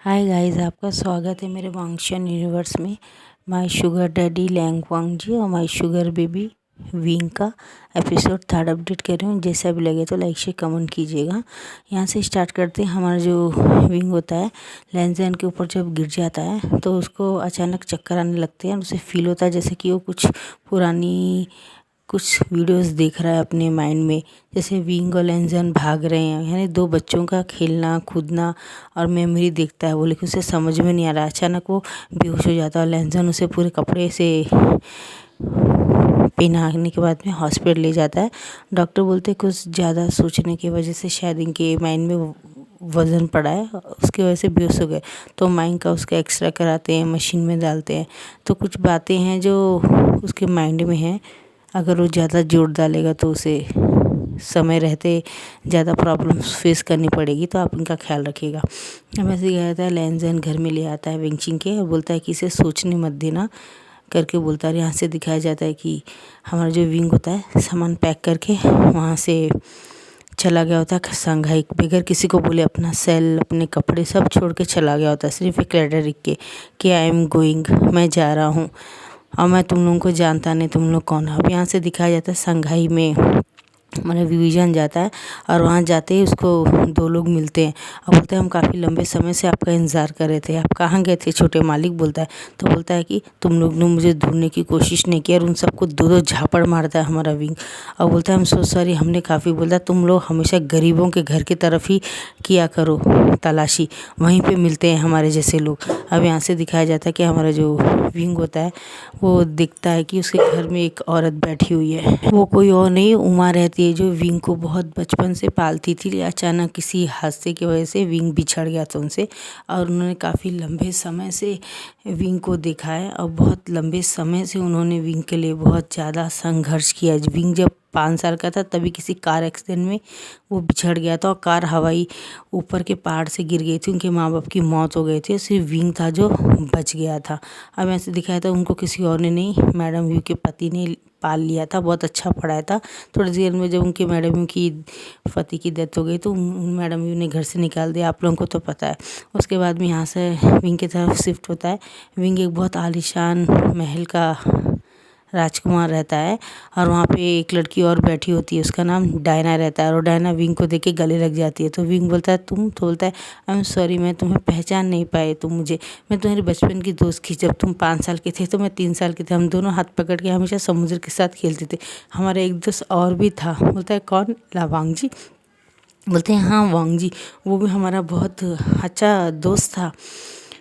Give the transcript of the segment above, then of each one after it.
Hi guys, आपका स्वागत है मेरे वांगशन यूनिवर्स में। माय शुगर डैडी लैंग वांग जी और माय शुगर बेबी विंग का एपिसोड 3 अपडेट कर रही हूँ। जैसा भी लगे तो लाइक शेयर कमेंट कीजिएगा। यहाँ से स्टार्ट करते हैं। हमारा जो विंग होता है लेंजन के ऊपर जब गिर जाता है तो उसको अचानक चक्कर आने लगते हैं और उसे फील होता है जैसे कि वो कुछ वीडियोस देख रहा है अपने माइंड में। जैसे विंग और लेंजन भाग रहे हैं, यानी दो बच्चों का खेलना कूदना और मेमोरी देखता है वो, लेकिन उसे समझ में नहीं आ रहा। अचानक वो बेहोश हो जाता है और लेंजन उसे पूरे कपड़े से पहनाने के बाद में हॉस्पिटल ले जाता है। डॉक्टर बोलते हैं कुछ ज़्यादा सोचने की वजह से शायद इनके माइंड में वज़न पड़ा है, उसकी वजह से बेहोश हो गए। तो माइंड का उसका एक्सरे कराते हैं, मशीन में डालते हैं। तो कुछ बातें हैं जो उसके माइंड में हैं, अगर वो ज़्यादा जोर डालेगा तो उसे समय रहते ज़्यादा प्रॉब्लम्स फेस करनी पड़ेगी। तो आप इनका ख्याल रखिएगा। अब ऐसे गया जाता है, लेंजन घर में ले आता है विंचिंग के और बोलता है कि इसे सोचने मत देना करके बोलता है। यहाँ से दिखाया जाता है कि हमारा जो विंग होता है सामान पैक करके वहाँ से चला गया होता है शंघाई, बगैर किसी को बोले अपना सेल अपने कपड़े सब छोड़ के चला गया होता है। सिर्फ एक लेटर लिख के कि आई एम गोइंग, मैं जा रहा हूँ और मैं तुम लोगों को जानता नहीं, तुम लोग कौन हो। अब यहाँ से दिखाया जाता है शंघाई में हमारा विजन जाता है और वहाँ जाते ही उसको दो लोग मिलते हैं और बोलते हैं हम काफ़ी लंबे समय से आपका इंतज़ार कर रहे थे, आप कहाँ गए थे छोटे मालिक। बोलता है तो बोलता है कि तुम लोग ने मुझे ढूंढने की कोशिश नहीं की, और उन सबको दो दो झापड़ मारता है हमारा विंग और बोलता है हम सो सॉरी, हमने काफ़ी बोलता तुम लोग हमेशा गरीबों के घर की तरफ ही किया करो तलाशी, वहीं पे मिलते हैं हमारे जैसे लोग। अब यहाँ से दिखाया जाता है कि हमारा जो विंग होता है वो दिखता है कि उसके घर में एक औरत बैठी हुई है। वो कोई और नहीं, उमा रहती है, जो विंग को बहुत बचपन से पालती थी। अचानक किसी हादसे की वजह से विंग बिछड़ गया था उनसे और उन्होंने काफ़ी लंबे समय से विंग को देखा है और बहुत लंबे समय से उन्होंने विंग के लिए बहुत ज़्यादा संघर्ष किया। विंग जब 5 साल का था तभी किसी कार एक्सीडेंट में वो बिछड़ गया था और कार हवाई ऊपर के पहाड़ से गिर गई थी, उनके माँ बाप की मौत हो गई थी, सिर्फ विंग था जो बच गया था। अब ऐसे दिखाया था उनको किसी और ने नहीं, मैडम व्यू के पति ने पाल लिया था, बहुत अच्छा पढ़ाया था। थोड़ी देर में जब उनके मैडम व्यू की पति की डेथ हो गई तो मैडम व्यू ने घर से निकाल दिया, आप लोगों को तो पता है। उसके बाद में यहाँ से विंग की तरफ शिफ्ट होता है। विंग एक बहुत आलीशान महल का राजकुमार रहता है और वहाँ पे एक लड़की और बैठी होती है, उसका नाम डायना रहता है और डायना विंग को देख के गले लग जाती है। तो विंग बोलता है तुम, तो बोलता है आई एम सॉरी, मैं तुम्हें पहचान नहीं पाए, तुम मुझे, मैं तुम्हारे बचपन की दोस्त थी। जब तुम 5 साल के थे तो मैं 3 साल के थे, हम दोनों हाथ पकड़ के हमेशा समुद्र के साथ खेलते थे। हमारा एक दोस्त और भी था। बोलता है कौन? ला वांग जी। बोलते हैं हाँ वांग जी, वो भी हमारा बहुत अच्छा दोस्त था,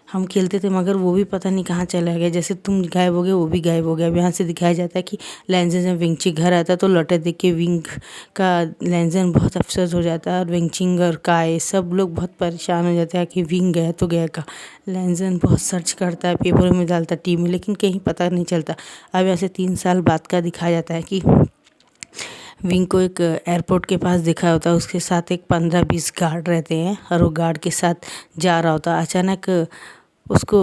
हम खेलते थे, मगर वो भी पता नहीं कहाँ चला गया। जैसे तुम गायब हो गए वो भी गायब हो गया। अब यहाँ से दिखाया जाता है कि लेंजन जब विंगची घर आता है तो लौटे देख के विंग का लेंजन बहुत अफसोस हो जाता है और विंगचिंग और काय सब लोग बहुत परेशान हो जाते हैं कि विंग गया तो गया का। लेंजन बहुत सर्च करता है, पेपरों में डालता है, टीवी में, लेकिन कहीं पता नहीं चलता। अब ऐसे 3 साल बाद का दिखाया जाता है कि विंग को एक एयरपोर्ट के पास दिखा होता है, उसके साथ एक 15-20 गार्ड रहते हैं और वो गार्ड के साथ जा रहा होता है। अचानक उसको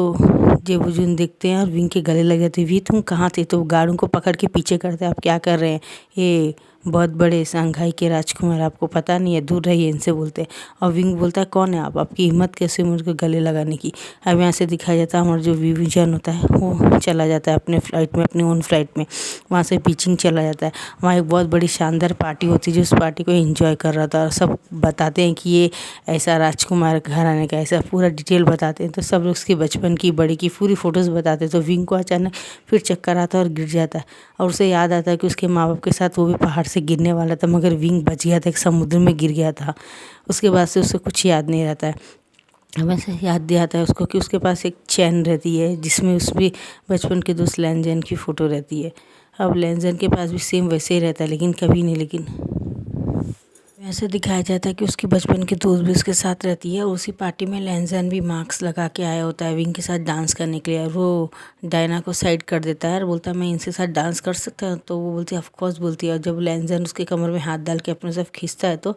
जेबुजुन देखते हैं और विंग के गले लग जाते हैं, वी तुम कहाँ थे? तो गार्ड उनको पकड़ के पीछे करते हैं, आप क्या कर रहे हैं, ये बहुत बड़े शंघाई के राजकुमार, आपको पता नहीं है, दूर रहिए इनसे, बोलते हैं। और विंग बोलता है कौन है आप, आपकी हिम्मत कैसे मुझको गले लगाने की। अब यहाँ से दिखाया जाता है हमारा जो विजन होता है वो चला जाता है अपने फ्लाइट में, अपनी ओन फ्लाइट में, वहाँ से बीचिंग चला जाता है। वहाँ एक बहुत बड़ी शानदार पार्टी होती है, जो उस पार्टी को एंजॉय कर रहा था और सब बताते हैं कि ये ऐसा राजकुमार घर आने का, ऐसा पूरा डिटेल बताते हैं। तो सब लोग उसकी बचपन की बड़ी की पूरी फ़ोटोज़ बताते हैं। तो विंग को अचानक फिर चक्कर आता है और गिर जाता है और उसे याद आता है कि उसके माँ बाप के साथ वो भी पहाड़ से गिरने वाला था, मगर विंग बच गया था, एक समुद्र में गिर गया था। उसके बाद से उसे कुछ याद नहीं रहता है। हमें से याद दिया आता है उसको कि उसके पास एक चैन रहती है जिसमें उस भी बचपन के दोस्त लेंजन की फ़ोटो रहती है। अब लेंजन के पास भी सेम वैसे ही रहता है, लेकिन कभी नहीं, लेकिन ऐसे दिखाया जाता है कि उसकी बचपन की दोस्त भी उसके साथ रहती है। उसी पार्टी में लेंजन भी मास्क लगा के आया होता है विंग के साथ डांस करने के लिए, और वो डायना को साइड कर देता है और बोलता है मैं इनके साथ डांस कर सकता हूँ। तो वो बोलती है ऑफ कोर्स बोलती है, और जब लेंजन उसके कमर में हाथ डाल के अपने साथ खींचता है तो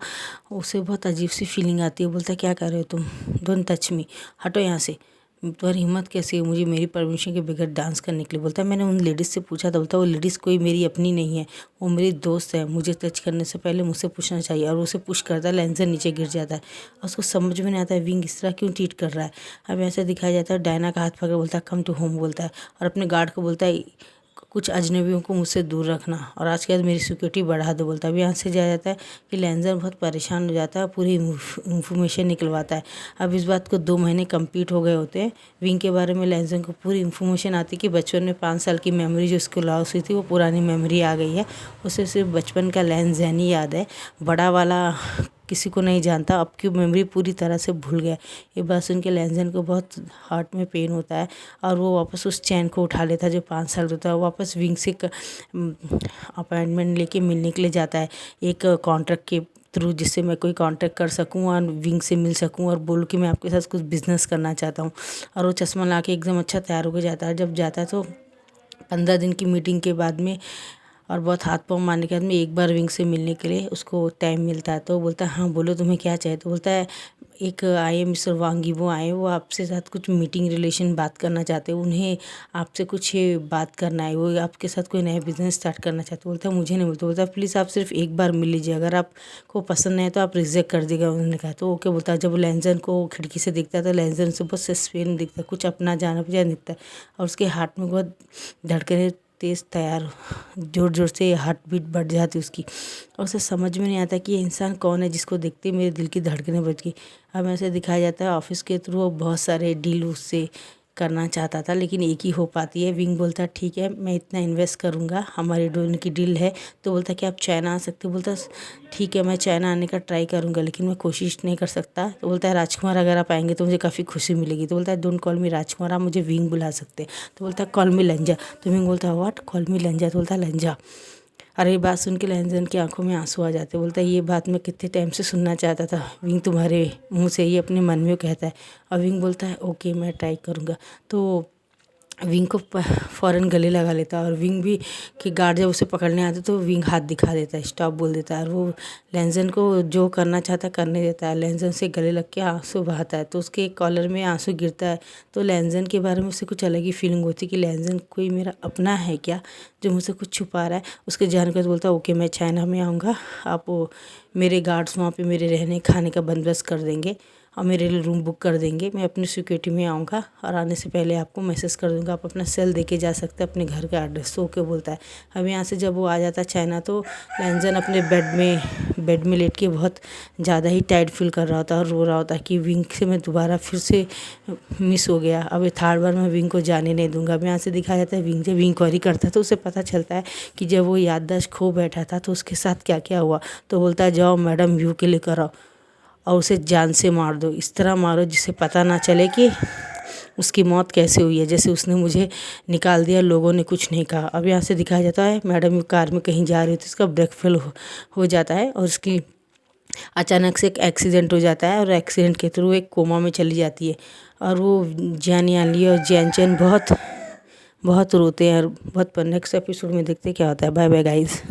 उसे बहुत अजीब सी फीलिंग आती है। बोलता है क्या कर रहे हो तुम, डोंट टच मी, हटो यहाँ से, तुम्हारी हिम्मत कैसी है मुझे मेरी परमिशन के बगैर डांस करने के लिए। बोलता है मैंने उन लेडीज़ से पूछा था। बोलता है वो लेडीज़ कोई मेरी अपनी नहीं है, वो मेरी दोस्त है, मुझे टच करने से पहले मुझसे पूछना चाहिए। और उसे पुश करता है, लेंसर नीचे गिर जाता है और उसको समझ में नहीं आता है विंग इस तरह क्यों ट्रीट कर रहा है। अब ऐसे दिखाया जाता है डायना का हाथ पकड़ बोलता है कम टू होम बोलता है, और अपने गार्ड को बोलता है कुछ अजनबियों को मुझसे दूर रखना और आज के बाद मेरी सिक्योरिटी बढ़ा दो बोलता है। अभी यहाँ से जाया जाता है कि लेंसर बहुत परेशान हो जाता है, पूरी इन्फॉर्मेशन निकलवाता है। अब इस बात को 2 महीने कंप्लीट हो गए होते हैं। विंग के बारे में लेंसर को पूरी इन्फॉर्मेशन आती है कि बचपन में 5 साल की मेमोरी जो उसको लॉस हुई थी वो पुरानी मेमोरी आ गई है। उसे सिर्फ बचपन का लेंसन ही याद है, बड़ा वाला किसी को नहीं जानता। अब की मेमोरी पूरी तरह से भूल गया। ये बात सुन के लेंसन को बहुत हार्ट में पेन होता है और वो वापस उस चैन को उठा लेता है जो 5 साल होता है। वापस विंग से अपॉइंटमेंट लेके मिलने के लिए जाता है एक कॉन्ट्रैक्ट के थ्रू, जिससे मैं कोई कांटेक्ट कर सकूं और विंग से मिल सकूं और बोलूं कि मैं आपके साथ कुछ बिजनेस करना चाहता हूं। और वो चश्मा ला के एकदम अच्छा तैयार होकर जाता है। जब जाता है तो 15 दिन की मीटिंग के बाद में और बहुत हाथ पाँव मारने के बाद में एक बार विंग से मिलने के लिए उसको टाइम मिलता है। तो बोलता है हाँ बोलो तुम्हें क्या चाहिए। तो बोलता है एक आए मिस्टर वांगी, वो आए, वो आपसे साथ कुछ मीटिंग रिलेशन बात करना चाहते हैं, उन्हें आपसे कुछ बात करना है, वो आपके साथ कोई नया बिजनेस स्टार्ट करना चाहते। बोलता है मुझे नहीं बोलता। बोलता है प्लीज़ आप सिर्फ एक बार मिल लीजिए, अगर आपको पसंद नहीं है तो आप रिजेक्ट कर देगा। उन्होंने कहा तो ओके बोलता है। जब लेंसन को खिड़की से दिखता है तो लेंसन से बहुत सस्पेंस दिखता है, कुछ अपना जाना पहचान दिखता है और उसके हार्ट में बहुत धड़कने तेज़ तैयार जोर जोर से हार्ट बीट बढ़ जाती उसकी और उसे समझ में नहीं आता कि ये इंसान कौन है जिसको देखते ही मेरे दिल की धड़कनें बढ़ गई। अब ऐसे दिखाया जाता है ऑफिस के थ्रू वो बहुत सारे डील उससे करना चाहता था लेकिन एक ही हो पाती है। विंग बोलता है ठीक है मैं इतना इन्वेस्ट करूँगा, हमारी दोनों की डील है। तो बोलता है कि आप चाइना आ सकते हो। बोलता ठीक है मैं चाइना आने का ट्राई करूँगा लेकिन मैं कोशिश नहीं कर सकता। तो बोलता है राजकुमार अगर आप आएंगे तो मुझे काफ़ी खुशी मिलेगी। तो बोलता है डोंट कॉल मी राजकुमार, आप मुझे विंग बुला सकते हैं। तो बोलता है कॉल मी लंजा। तो विंग बोलता है व्हाट कॉल मी लंजा। तो बोलता है लंजा। अरे ये बात सुन के लेंसन की आंखों में आंसू आ जाते। बोलता है ये बात मैं कितने टाइम से सुनना चाहता था विंग, तुम्हारे मुंह से ही अपने मन में कहता है। और विंग बोलता है ओके मैं ट्राई करूँगा। तो विंग को फ़ौरन गले लगा लेता है और विंग भी कि गार्ड जब उसे पकड़ने आते तो विंग हाथ दिखा देता है, स्टॉप बोल देता है और वो लेंसन को जो करना चाहता है करने देता है। लेंसन से गले लग के आंसू बहाता है तो उसके कॉलर में आंसू गिरता है। तो लेंसन के बारे में उसे कुछ अलग ही फीलिंग होती है कि लेंसन कोई मेरा अपना है क्या जो मुझसे कुछ छुपा रहा है। उसके जान कर बोलता है ओके मैं चाइना में आऊँगा, आप मेरे गार्ड्स वहाँ पर मेरे रहने खाने का बंदोबस्त कर देंगे और मेरे लिए रूम बुक कर देंगे। मैं अपनी सिक्योरिटी में आऊँगा और आने से पहले आपको मैसेज कर दूँगा, आप अपना सेल दे के जा सकते हैं अपने घर का एड्रेस। तो ओके बोलता है। अब यहाँ से जब वो आ जाता है चाइना तो लेंसन अपने बेड में लेट के बहुत ज़्यादा ही टाइट फील कर रहा होता है और रो रहा होता है कि विंग से मैं दोबारा फिर से मिस हो गया, अब 3rd बार मैं विंग को जाने नहीं दूँगा। अब यहाँ से दिखाया जाता है विंग जब इंक्वायरी करता है तो उसे पता चलता है कि जब वो याददाश्त खो बैठा था तो उसके साथ क्या क्या हुआ। तो बोलता है जाओ मैडम व्यू के लेकर आओ और उसे जान से मार दो, इस तरह मारो जिसे पता ना चले कि उसकी मौत कैसे हुई है, जैसे उसने मुझे निकाल दिया लोगों ने कुछ नहीं कहा। अब यहाँ से दिखाया जाता है मैडम कार में कहीं जा रही थी, उसका ब्रेक फेल हो जाता है और उसकी अचानक से एक एक्सीडेंट हो जाता है और एक्सीडेंट के थ्रू एक कोमा में चली जाती है और वो जियान यानली और जियान चैन बहुत बहुत रोते हैं और बहुत नेक्स्ट एपिसोड में देखते क्या होता है। Bye bye guys.